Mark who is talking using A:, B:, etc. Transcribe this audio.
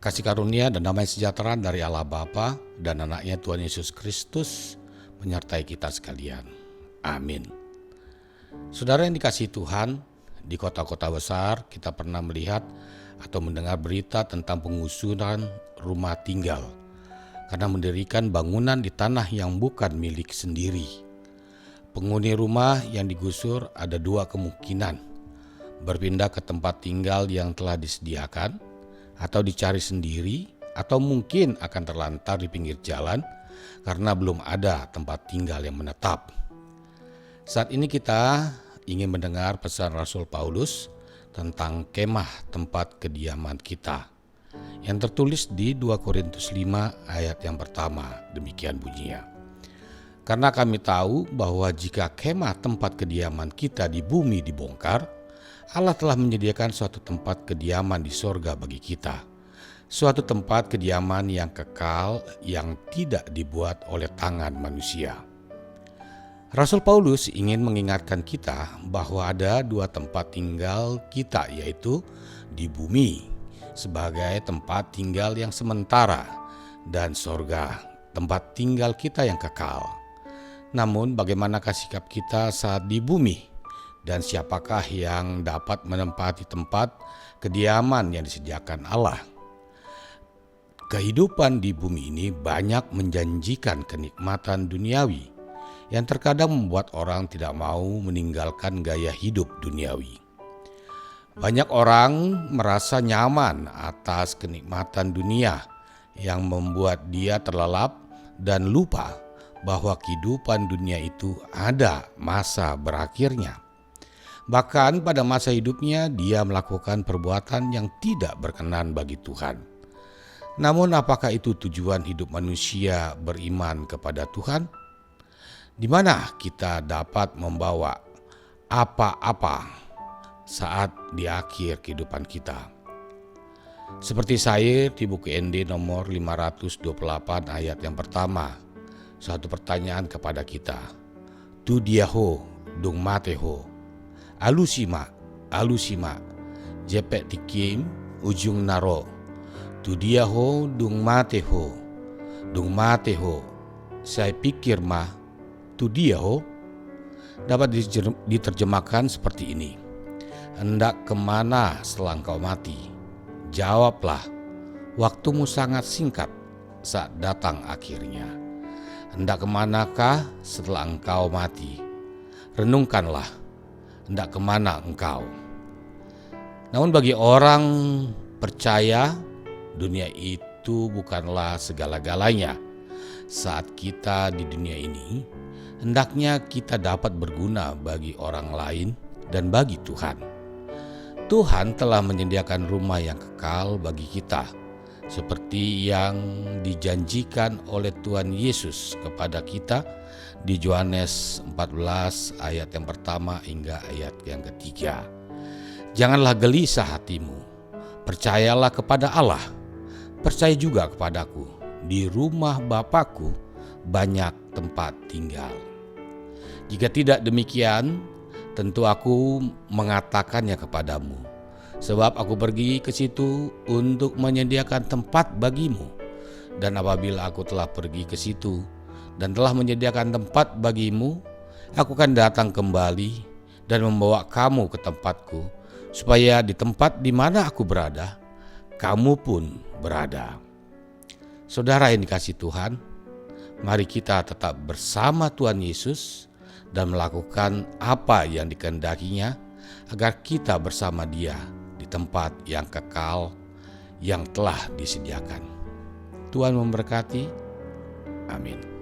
A: Kasih karunia dan damai sejahtera dari Allah Bapa dan anaknya Tuhan Yesus Kristus menyertai kita sekalian. Amin. Saudara yang dikasihi Tuhan, di kota-kota besar kita pernah melihat atau mendengar berita tentang pengusuran rumah tinggal karena mendirikan bangunan di tanah yang bukan milik sendiri. Penghuni rumah yang digusur ada dua kemungkinan: berpindah ke tempat tinggal yang telah disediakan, atau dicari sendiri, atau mungkin akan terlantar di pinggir jalan karena belum ada tempat tinggal yang menetap. Saat ini kita ingin mendengar pesan Rasul Paulus tentang kemah tempat kediaman kita yang tertulis di 2 Korintus 5 ayat yang pertama. Demikian bunyinya. Karena kami tahu bahwa jika kemah tempat kediaman kita di bumi dibongkar, Allah telah menyediakan suatu tempat kediaman di sorga bagi kita. Suatu tempat kediaman yang kekal yang tidak dibuat oleh tangan manusia. Rasul Paulus ingin mengingatkan kita bahwa ada dua tempat tinggal kita, yaitu di bumi sebagai tempat tinggal yang sementara dan sorga, tempat tinggal kita yang kekal. Namun bagaimanakah sikap kita saat di bumi? Dan siapakah yang dapat menempati tempat kediaman yang disediakan Allah? Kehidupan di bumi ini banyak menjanjikan kenikmatan duniawi yang terkadang membuat orang tidak mau meninggalkan gaya hidup duniawi. Banyak orang merasa nyaman atas kenikmatan dunia yang membuat dia terlelap dan lupa bahwa kehidupan dunia itu ada masa berakhirnya. Bahkan pada masa hidupnya dia melakukan perbuatan yang tidak berkenan bagi Tuhan. Namun apakah itu tujuan hidup manusia beriman kepada Tuhan? Di mana kita dapat membawa apa-apa saat di akhir kehidupan kita? Seperti saya di buku ND nomor 528 ayat yang pertama. Satu pertanyaan kepada kita. Tu diaho dung mateho. Alusima, jepek tikim ujung naro. Tu diaho dung mateho. Saya pikir mah tu diaho dapat diterjemahkan seperti ini. Hendak kemana setelah engkau mati? Jawablah, waktumu sangat singkat saat datang akhirnya. Hendak kemanakah setelah engkau mati? Renungkanlah, hendak kemana engkau? Namun bagi orang percaya, dunia itu bukanlah segala-galanya. Saat kita di dunia ini, hendaknya kita dapat berguna bagi orang lain dan bagi Tuhan. Tuhan telah menyediakan rumah yang kekal bagi kita, seperti yang dijanjikan oleh Tuhan Yesus kepada kita di Yohanes 14 ayat yang pertama hingga ayat yang ketiga. Janganlah gelisah hatimu, percayalah kepada Allah, percaya juga kepadaku. Di rumah Bapakku banyak tempat tinggal. Jika tidak demikian, tentu aku mengatakannya kepadamu. Sebab aku pergi ke situ untuk menyediakan tempat bagimu. Dan apabila aku telah pergi ke situ dan telah menyediakan tempat bagimu, aku akan datang kembali dan membawa kamu ke tempatku, supaya di tempat di mana aku berada, kamu pun berada. Saudara yang dikasihi Tuhan, mari kita tetap bersama Tuhan Yesus dan melakukan apa yang dikehendakinya agar kita bersama Dia di tempat yang kekal yang telah disediakan. Tuhan memberkati. Amin.